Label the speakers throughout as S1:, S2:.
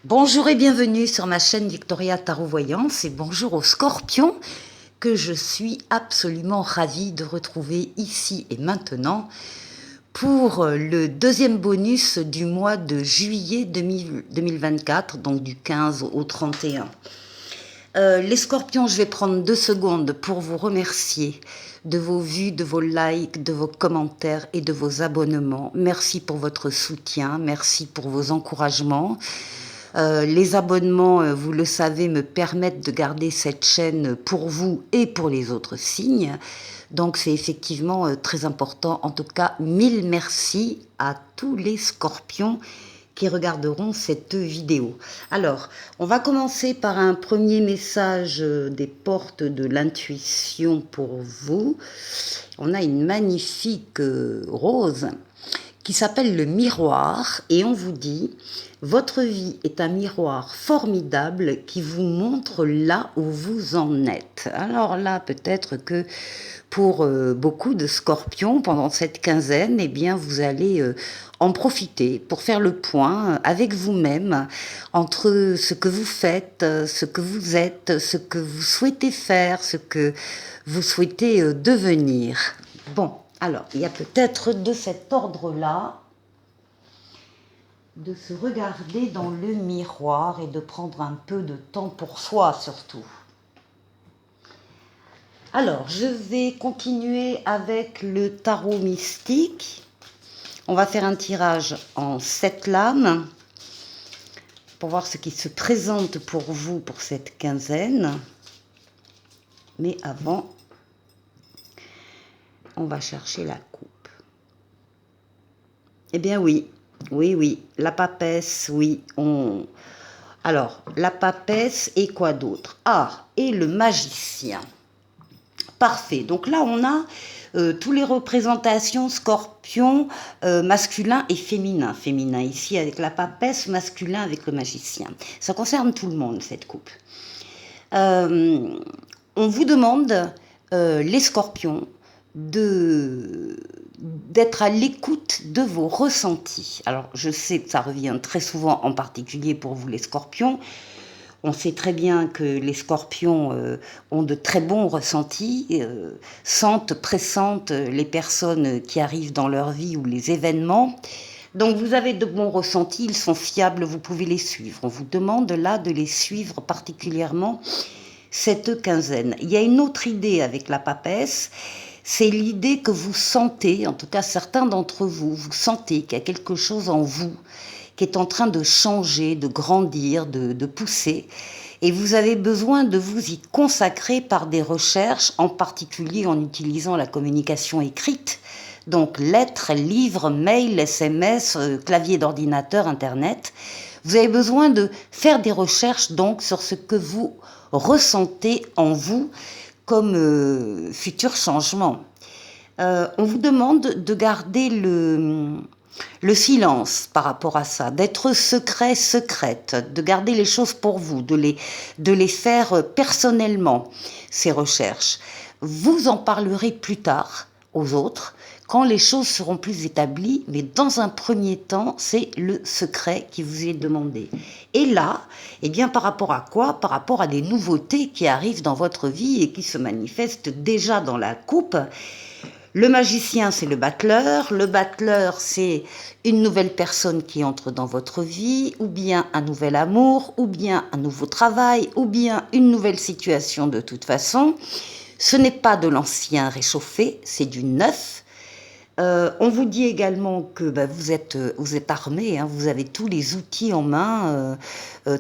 S1: Bonjour et bienvenue sur ma chaîne Victoria Tarot Voyance et bonjour aux scorpions que je suis absolument ravie de retrouver ici et maintenant pour le deuxième bonus du mois de juillet 2024, donc du 15 au 31. Les scorpions, je vais prendre 2 secondes pour vous remercier de vos vues, de vos likes, de vos commentaires et de vos abonnements. Merci pour votre soutien, merci pour vos encouragements. Les abonnements, vous le savez, me permettent de garder cette chaîne pour vous et pour les autres signes. Donc c'est effectivement très important. En tout cas, 1000 merci à tous les scorpions qui regarderont cette vidéo. Alors, on va commencer par un premier message des portes de l'intuition pour vous. On a une magnifique rose qui s'appelle le miroir et on vous dit votre vie est un miroir formidable qui vous montre là où vous en êtes. Alors là, peut-être que pour beaucoup de scorpions, pendant cette quinzaine, eh bien, vous allez en profiter pour faire le point avec vous-même entre ce que vous faites, ce que vous êtes, ce que vous souhaitez faire, ce que vous souhaitez devenir. Bon, alors, il y a peut-être de cet ordre-là de se regarder dans le miroir et de prendre un peu de temps pour soi surtout. Alors, je vais continuer avec le tarot mystique. On va faire un tirage en 7 lames pour voir ce qui se présente pour vous pour cette quinzaine. Mais avant, on va chercher la coupe. Eh bien oui, oui, la papesse, oui, Alors, la papesse et quoi d'autre? Ah, et le magicien. Parfait. Donc là, on a toutes les représentations scorpion masculin et féminin. Féminin ici avec la papesse, masculin avec le magicien. Ça concerne tout le monde, cette coupe. On vous demande, les scorpions, d'être à l'écoute de vos ressentis. Alors, je sais que ça revient très souvent, en particulier pour vous les scorpions. On sait très bien que les scorpions ont de très bons ressentis, sentent, pressentent les personnes qui arrivent dans leur vie ou les événements. Donc vous avez de bons ressentis, ils sont fiables, vous pouvez les suivre. On vous demande là de les suivre particulièrement cette quinzaine. Il y a une autre idée avec la papesse, c'est l'idée que vous sentez, en tout cas certains d'entre vous, vous sentez qu'il y a quelque chose en vous qui est en train de changer, de grandir, de pousser. Et vous avez besoin de vous y consacrer par des recherches, en particulier en utilisant la communication écrite. Donc lettres, livres, mails, SMS, clavier d'ordinateur, Internet. Vous avez besoin de faire des recherches donc sur ce que vous ressentez en vous comme futur changement. On vous demande de garder le silence par rapport à ça, d'être secret, secrète, de garder les choses pour vous, de les faire personnellement, ces recherches. Vous en parlerez plus tard aux autres, quand les choses seront plus établies, mais dans un premier temps, c'est le secret qui vous est demandé. Et là, eh bien, par rapport à quoi? Par rapport à des nouveautés qui arrivent dans votre vie et qui se manifestent déjà dans la coupe. Le magicien, c'est le battleur. Le battleur, c'est une nouvelle personne qui entre dans votre vie, ou bien un nouvel amour, ou bien un nouveau travail, ou bien une nouvelle situation de toute façon. Ce n'est pas de l'ancien réchauffé, c'est du neuf. On vous dit également que vous êtes armé, hein, vous avez tous les outils en main,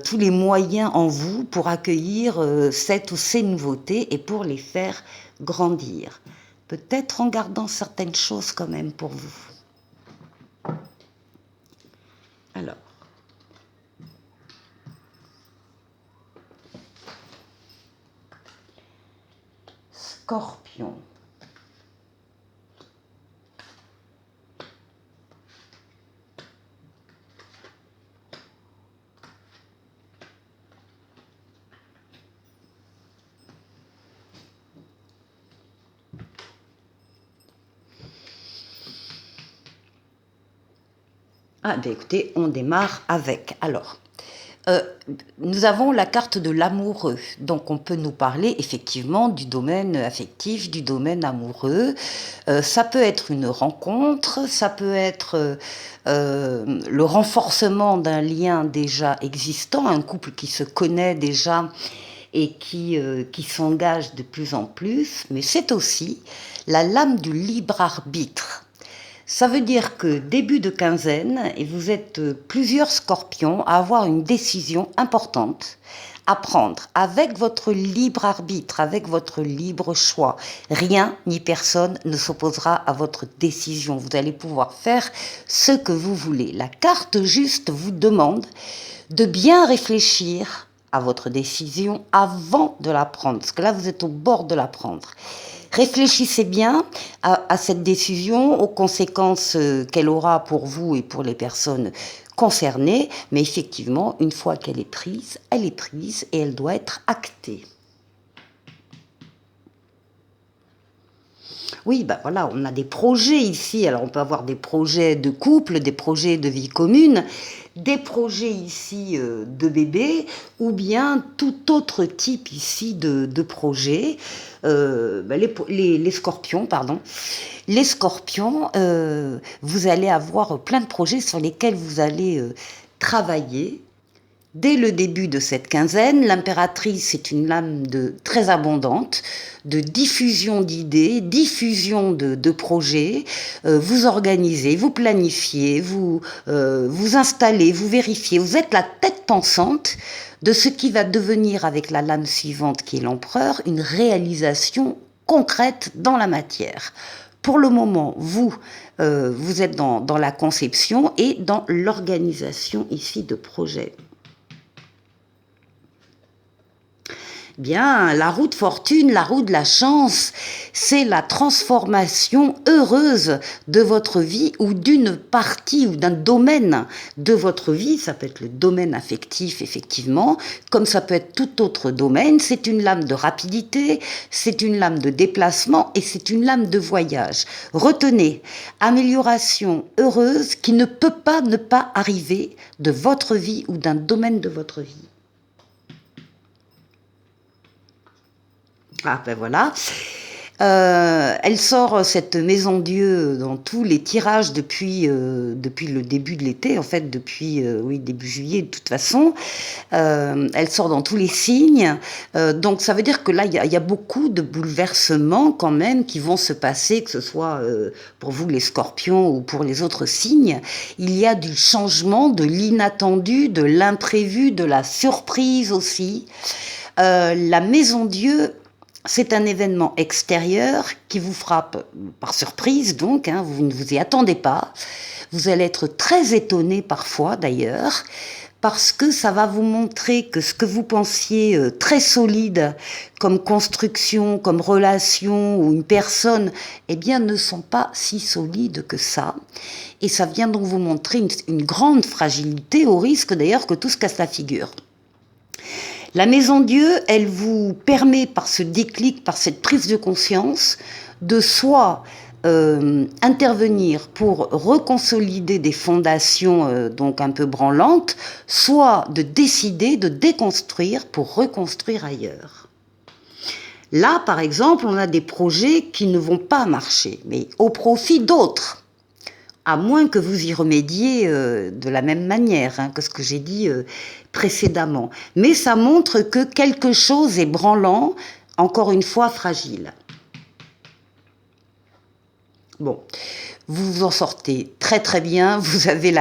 S1: tous les moyens en vous pour accueillir cette ou ces nouveautés et pour les faire grandir. Peut-être en gardant certaines choses quand même pour vous. Alors, Scorpion. Ah ben écoutez, on démarre avec. Alors, Euh, Nous avons la carte de l'amoureux, donc on peut nous parler effectivement du domaine affectif, du domaine amoureux. Ça peut être une rencontre, ça peut être le renforcement d'un lien déjà existant, un couple qui se connaît déjà et qui s'engage de plus en plus, mais c'est aussi la lame du libre arbitre. Ça veut dire que début de quinzaine, et vous êtes plusieurs scorpions à avoir une décision importante à prendre avec votre libre arbitre, avec votre libre choix. Rien ni personne ne s'opposera à votre décision. Vous allez pouvoir faire ce que vous voulez. La carte juste vous demande de bien réfléchir à votre décision avant de la prendre, parce que là vous êtes au bord de la prendre. Réfléchissez bien à cette décision, aux conséquences qu'elle aura pour vous et pour les personnes concernées, mais effectivement, une fois qu'elle est prise et elle doit être actée. Oui, ben voilà, on a des projets ici. Alors, on peut avoir des projets de couple, des projets de vie commune, des projets ici de bébé, ou bien tout autre type ici de projet. Les scorpions, pardon. Les scorpions, vous allez avoir plein de projets sur lesquels vous allez travailler. Dès le début de cette quinzaine, l'impératrice est une lame très abondante, de diffusion d'idées, diffusion de projets. Vous organisez, vous planifiez, vous installez, vous vérifiez. Vous êtes la tête pensante de ce qui va devenir, avec la lame suivante qui est l'empereur, une réalisation concrète dans la matière. Pour le moment, vous êtes dans la conception et dans l'organisation ici de projets. Bien, la roue de fortune, la roue de la chance, c'est la transformation heureuse de votre vie ou d'une partie ou d'un domaine de votre vie. Ça peut être le domaine affectif, effectivement, comme ça peut être tout autre domaine. C'est une lame de rapidité, c'est une lame de déplacement et c'est une lame de voyage. Retenez, amélioration heureuse qui ne peut pas ne pas arriver de votre vie ou d'un domaine de votre vie. Ah ben voilà. Elle sort cette maison Dieu dans tous les tirages depuis le début de l'été, en fait depuis début juillet de toute façon. Elle sort dans tous les signes, donc ça veut dire que là il y a beaucoup de bouleversements quand même qui vont se passer, que ce soit pour vous les scorpions ou pour les autres signes. Il y a du changement, de l'inattendu, de l'imprévu, de la surprise aussi. La maison Dieu, c'est un événement extérieur qui vous frappe par surprise, donc, vous ne vous y attendez pas. Vous allez être très étonné parfois d'ailleurs, parce que ça va vous montrer que ce que vous pensiez très solide comme construction, comme relation ou une personne, eh bien ne sont pas si solides que ça. Et ça vient donc vous montrer une grande fragilité, au risque d'ailleurs que tout se casse la figure. La maison Dieu, elle vous permet par ce déclic, par cette prise de conscience, de soit intervenir pour reconsolider des fondations donc un peu branlantes, soit de décider de déconstruire pour reconstruire ailleurs. Là, par exemple, on a des projets qui ne vont pas marcher, mais au profit d'autres. À moins que vous y remédiez de la même manière que ce que j'ai dit précédemment. Mais ça montre que quelque chose est branlant, encore une fois fragile. Bon, vous vous en sortez très très bien, vous avez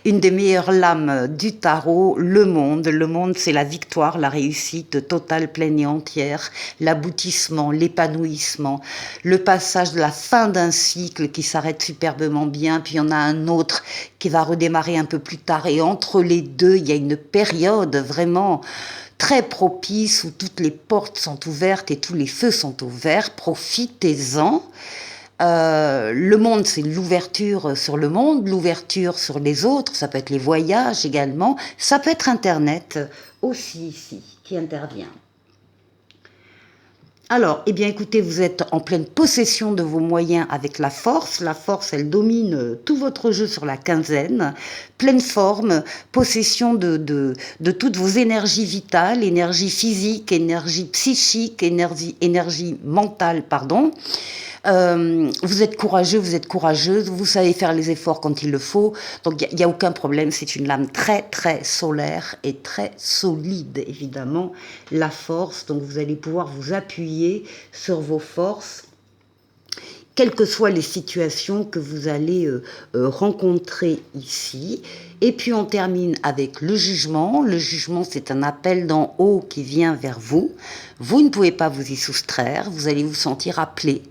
S1: une des meilleures lames du tarot, le monde. Le monde, c'est la victoire, la réussite totale, pleine et entière, l'aboutissement, l'épanouissement, le passage de la fin d'un cycle qui s'arrête superbement bien, puis il y en a un autre qui va redémarrer un peu plus tard, et entre les deux, il y a une période vraiment très propice où toutes les portes sont ouvertes et tous les feux sont ouverts. Profitez-en. Le monde, c'est l'ouverture sur le monde, l'ouverture sur les autres, ça peut être les voyages également, ça peut être Internet aussi ici qui intervient. Alors, eh bien, écoutez, vous êtes en pleine possession de vos moyens avec la force. La force, elle domine tout votre jeu sur la quinzaine. Pleine forme, possession de toutes vos énergies vitales, énergie physique, énergie psychique, énergie mentale, pardon. Vous êtes courageux, vous êtes courageuse, vous savez faire les efforts quand il le faut, donc il n'y a aucun problème, c'est une lame très très solaire et très solide, évidemment, la force, donc vous allez pouvoir vous appuyer sur vos forces, quelles que soient les situations que vous allez rencontrer ici. Et puis on termine avec le jugement. Le jugement, c'est un appel d'en haut qui vient vers vous. Vous ne pouvez pas vous y soustraire, vous allez vous sentir appelé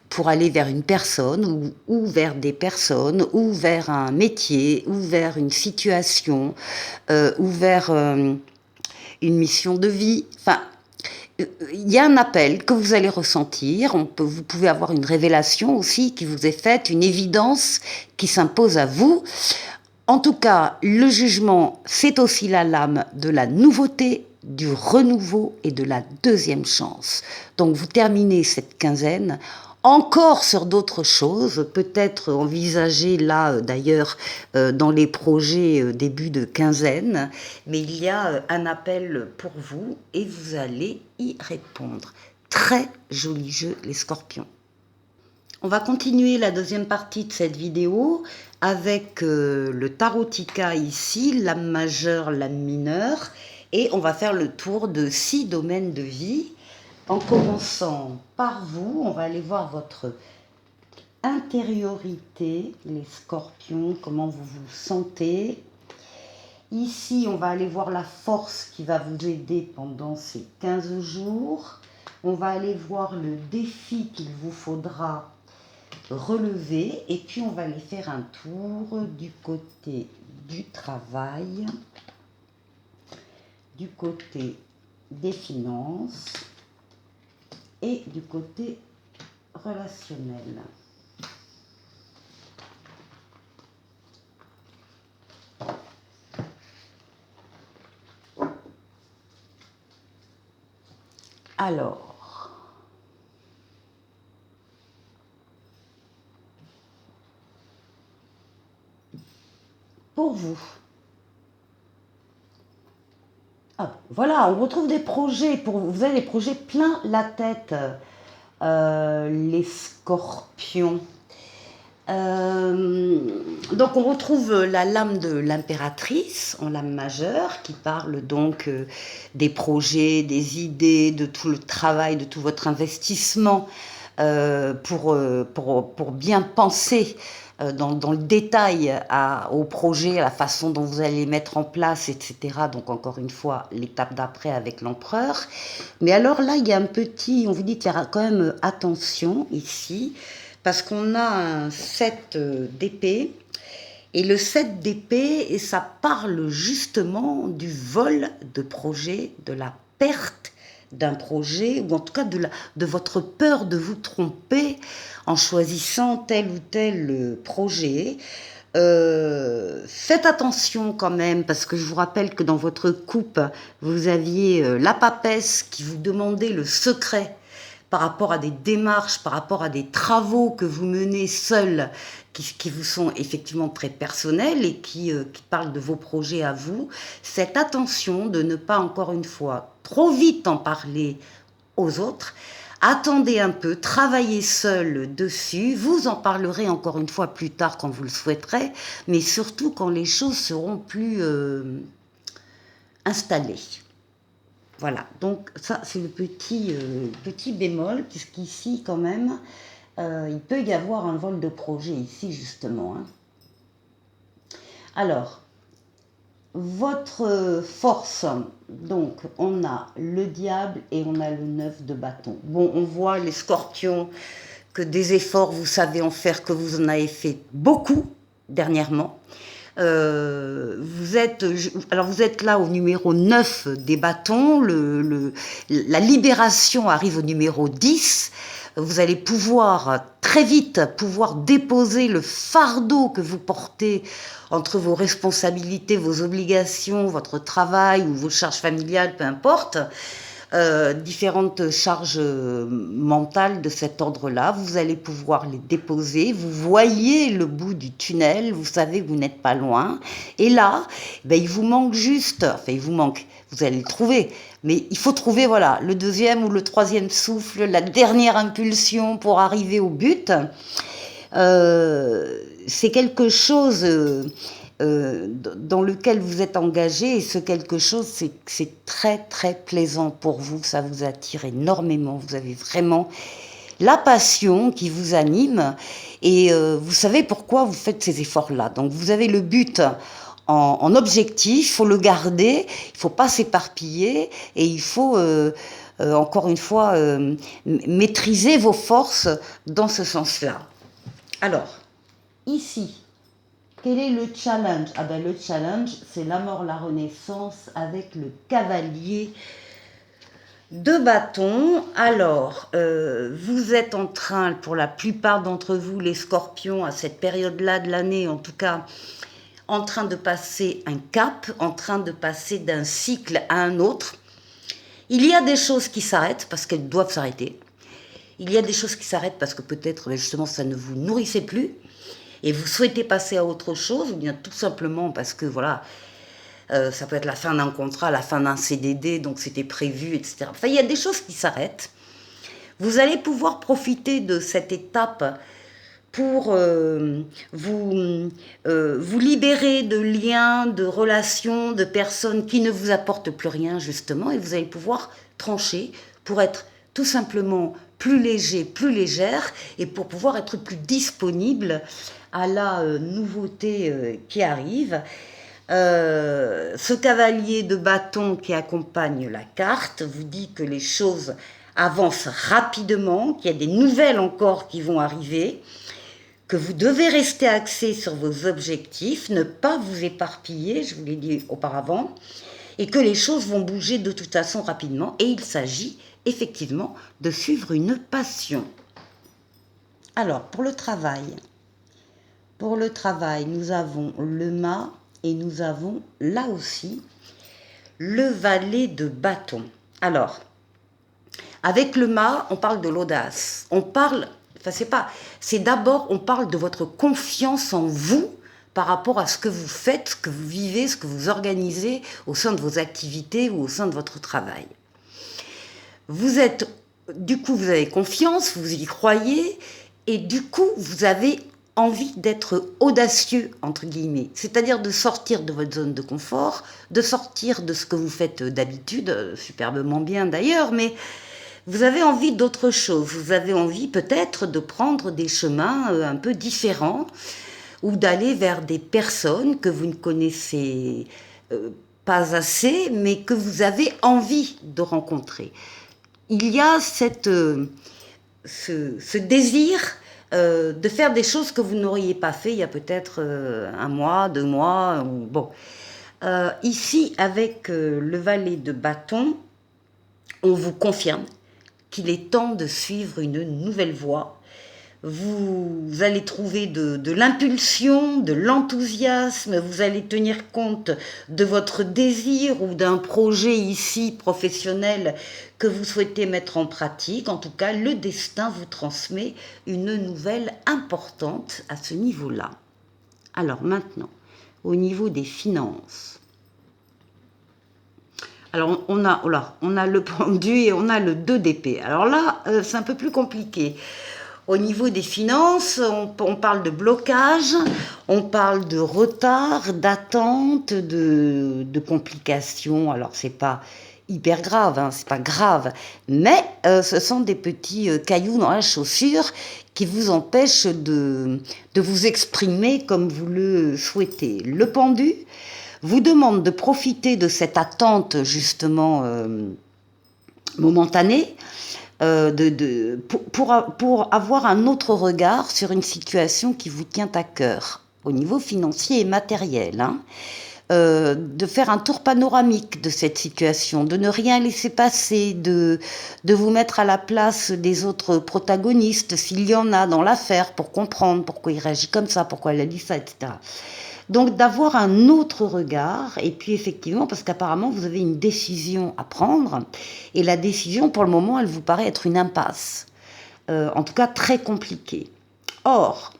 S1: pour aller vers une personne ou vers des personnes ou vers un métier ou vers une situation ou vers une mission de vie. Enfin, il y a un appel que vous allez ressentir, vous pouvez avoir une révélation aussi qui vous est faite, une évidence qui s'impose à vous. En tout cas, le jugement, c'est aussi la lame de la nouveauté, du renouveau et de la deuxième chance. Donc vous terminez cette quinzaine encore sur d'autres choses, peut-être envisager là d'ailleurs dans les projets début de quinzaine, mais il y a un appel pour vous et vous allez y répondre. Très joli jeu les scorpions. On va continuer la deuxième partie de cette vidéo avec le tarotica ici, lame majeure, lame mineure, et on va faire le tour de 6 domaines de vie. En commençant par vous, on va aller voir votre intériorité, les scorpions, comment vous vous sentez. Ici, on va aller voir la force qui va vous aider pendant ces 15 jours. On va aller voir le défi qu'il vous faudra relever. Et puis, on va aller faire un tour du côté du travail, du côté des finances et du côté relationnel. Alors, pour vous, voilà, on retrouve des projets, vous avez des projets plein la tête, les scorpions. Donc on retrouve la lame de l'impératrice en lame majeure qui parle donc des projets, des idées, de tout le travail, de tout votre investissement pour bien penser dans le détail au projet, à la façon dont vous allez les mettre en place, etc. Donc encore une fois, l'étape d'après avec l'empereur. Mais alors là, il y a un petit, on vous dit qu'il y a quand même attention ici, parce qu'on a un 7 d'épée, et le 7 d'épée, et ça parle justement du vol de projet, de la perte d'un projet, ou en tout cas de votre peur de vous tromper en choisissant tel ou tel projet. Faites attention quand même, parce que je vous rappelle que dans votre coupe, vous aviez la papesse qui vous demandait le secret par rapport à des démarches, par rapport à des travaux que vous menez seuls, qui vous sont effectivement très personnels et qui parlent de vos projets à vous. Faites attention de ne pas, encore une fois, trop vite en parler aux autres. Attendez un peu, travaillez seul dessus, vous en parlerez encore une fois plus tard quand vous le souhaiterez, mais surtout quand les choses seront plus installées. Voilà, donc ça c'est le petit bémol, puisqu'ici quand même, il peut y avoir un vol de projet ici justement. Hein. Alors, votre force, donc on a le diable et on a le 9 de bâton. Bon, on voit les scorpions, que des efforts vous savez en faire, que vous en avez fait beaucoup dernièrement. Vous êtes là au numéro 9 des bâtons, la libération arrive au numéro 10, vous allez pouvoir très vite déposer le fardeau que vous portez entre vos responsabilités, vos obligations, votre travail ou vos charges familiales, peu importe. différentes charges mentales de cet ordre-là. Vous allez pouvoir les déposer. Vous voyez le bout du tunnel. Vous savez que vous n'êtes pas loin. Et là, ben, il vous manque juste, enfin il vous manque, vous allez le trouver. Mais il faut trouver voilà, le deuxième ou le troisième souffle, la dernière impulsion pour arriver au but. C'est quelque chose dans lequel vous êtes engagé, et ce quelque chose, c'est très très plaisant pour vous, ça vous attire énormément, vous avez vraiment la passion qui vous anime, et vous savez pourquoi vous faites ces efforts-là. Donc vous avez le but en objectif, il faut le garder, il ne faut pas s'éparpiller, et il faut encore une fois maîtriser vos forces dans ce sens-là. Alors, ici, quel est le challenge? Ah ben le challenge, c'est la mort, la renaissance avec le cavalier de bâton. Alors, vous êtes en train, pour la plupart d'entre vous, les scorpions, à cette période-là de l'année, en tout cas, en train de passer un cap, en train de passer d'un cycle à un autre. Il y a des choses qui s'arrêtent parce qu'elles doivent s'arrêter. Il y a des choses qui s'arrêtent parce que peut-être justement ça ne vous nourrissait plus et vous souhaitez passer à autre chose, ou bien tout simplement parce que voilà, ça peut être la fin d'un contrat, la fin d'un CDD, donc c'était prévu, etc. Enfin, il y a des choses qui s'arrêtent. Vous allez pouvoir profiter de cette étape pour vous libérer de liens, de relations, de personnes qui ne vous apportent plus rien, justement, et vous allez pouvoir trancher pour être tout simplement plus léger, plus légère, et pour pouvoir être plus disponible à la nouveauté qui arrive. Ce cavalier de bâton qui accompagne la carte vous dit que les choses avancent rapidement, qu'il y a des nouvelles encore qui vont arriver, que vous devez rester axé sur vos objectifs, ne pas vous éparpiller, je vous l'ai dit auparavant, et que les choses vont bouger de toute façon rapidement, et il s'agit effectivement de suivre une passion. Alors, pour le travail, nous avons le mât et nous avons là aussi le valet de bâton. Alors, avec le mât, on parle de l'audace, c'est d'abord, on parle de votre confiance en vous par rapport à ce que vous faites, ce que vous vivez, ce que vous organisez au sein de vos activités ou au sein de votre travail. Vous avez confiance, vous y croyez, et du coup, vous avez envie d'être audacieux, entre guillemets, c'est-à-dire de sortir de votre zone de confort, de sortir de ce que vous faites d'habitude, superbement bien d'ailleurs, mais vous avez envie d'autre chose, vous avez envie peut-être de prendre des chemins un peu différents, ou d'aller vers des personnes que vous ne connaissez pas assez, mais que vous avez envie de rencontrer. Il y a ce désir de faire des choses que vous n'auriez pas fait il y a peut-être 1 mois, 2 mois. Bon. Ici, avec le valet de bâton, on vous confirme qu'il est temps de suivre une nouvelle voie. Vous allez trouver de l'impulsion, de l'enthousiasme, vous allez tenir compte de votre désir ou d'un projet ici professionnel que vous souhaitez mettre en pratique. En tout cas, le destin vous transmet une nouvelle importante à ce niveau-là. Alors maintenant, au niveau des finances. Alors on a le pendu et on a le 2 d'épée. Alors là, c'est un peu plus compliqué. Au niveau des finances, on parle de blocage, on parle de retard, d'attente, de complications. Alors, c'est pas hyper grave, hein, c'est pas grave, mais ce sont des petits cailloux dans la chaussure qui vous empêchent de vous exprimer comme vous le souhaitez. Le pendu vous demande de profiter de cette attente, justement, momentanée, pour avoir un autre regard sur une situation qui vous tient à cœur, au niveau financier et matériel, hein. De faire un tour panoramique de cette situation, de ne rien laisser passer, de vous mettre à la place des autres protagonistes, s'il y en a dans l'affaire, pour comprendre pourquoi il réagit comme ça, pourquoi il a dit ça, etc. Donc d'avoir un autre regard, et puis effectivement, parce qu'apparemment vous avez une décision à prendre, et la décision pour le moment elle vous paraît être une impasse, en tout cas très compliquée. Or,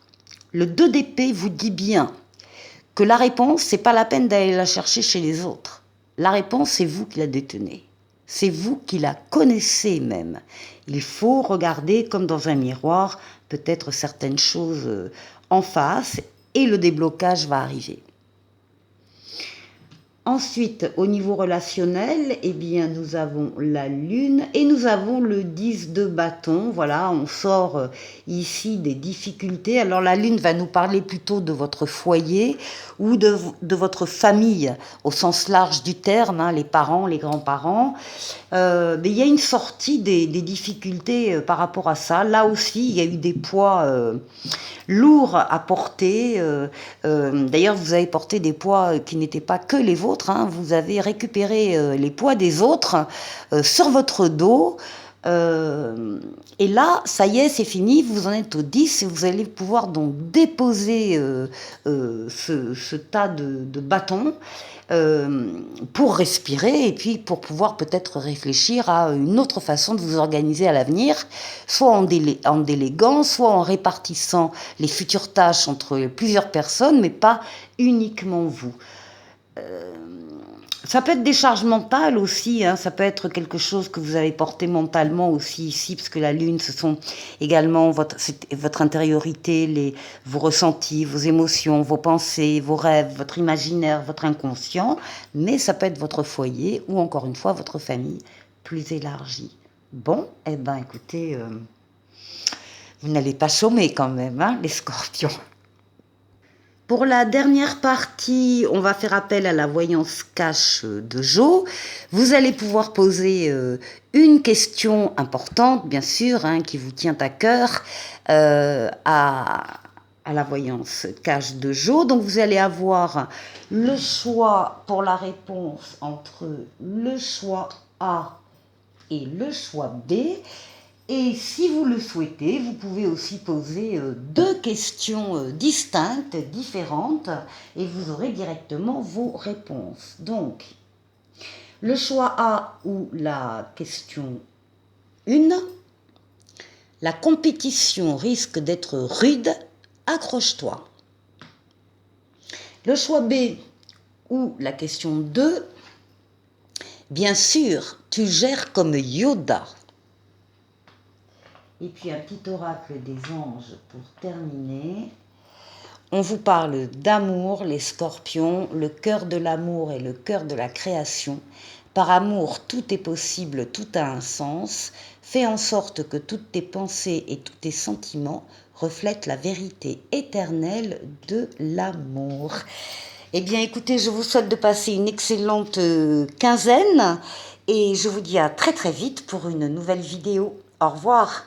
S1: le 2 d'épée vous dit bien que la réponse, c'est pas la peine d'aller la chercher chez les autres. La réponse, c'est vous qui la détenez. C'est vous qui la connaissez même. Il faut regarder comme dans un miroir peut-être certaines choses en face et le déblocage va arriver. Ensuite, au niveau relationnel, eh bien, nous avons la lune et nous avons le 10 de bâton. Voilà, on sort ici des difficultés. Alors la lune va nous parler plutôt de votre foyer ou de votre famille au sens large du terme, hein, les parents, les grands-parents. Mais il y a une sortie des difficultés par rapport à ça. Là aussi, il y a eu des poids lourds à porter. D'ailleurs, vous avez porté des poids qui n'étaient pas que les vôtres. Hein. Vous avez récupéré les poids des autres sur votre dos. Et là, ça y est, c'est fini, vous en êtes au 10 et vous allez pouvoir donc déposer ce tas de bâtons pour respirer et puis pour pouvoir peut-être réfléchir à une autre façon de vous organiser à l'avenir, soit en déléguant, soit en répartissant les futures tâches entre plusieurs personnes, mais pas uniquement vous. Ça peut être des charges mentales aussi, hein, ça peut être quelque chose que vous avez porté mentalement aussi ici, parce que la lune, ce sont également votre intériorité, vos ressentis, vos émotions, vos pensées, vos rêves, votre imaginaire, votre inconscient, mais ça peut être votre foyer ou encore une fois votre famille plus élargie. Bon, eh ben écoutez, vous n'allez pas chômer quand même, hein, les scorpions. Pour la dernière partie, on va faire appel à la voyance cash de Jo. Vous allez pouvoir poser une question importante, bien sûr, hein, qui vous tient à cœur, à la voyance cash de Jo. Donc vous allez avoir le choix pour la réponse entre le choix A et le choix B. Et si vous le souhaitez, vous pouvez aussi poser deux questions distinctes, différentes, et vous aurez directement vos réponses. Donc, le choix A ou la question 1, la compétition risque d'être rude, accroche-toi. Le choix B ou la question 2, bien sûr, tu gères comme Yoda. Et puis un petit oracle des anges pour terminer. On vous parle d'amour, les scorpions, le cœur de l'amour et le cœur de la création. Par amour, tout est possible, tout a un sens. Fais en sorte que toutes tes pensées et tous tes sentiments reflètent la vérité éternelle de l'amour. Eh bien écoutez, je vous souhaite de passer une excellente quinzaine et je vous dis à très très vite pour une nouvelle vidéo. Au revoir.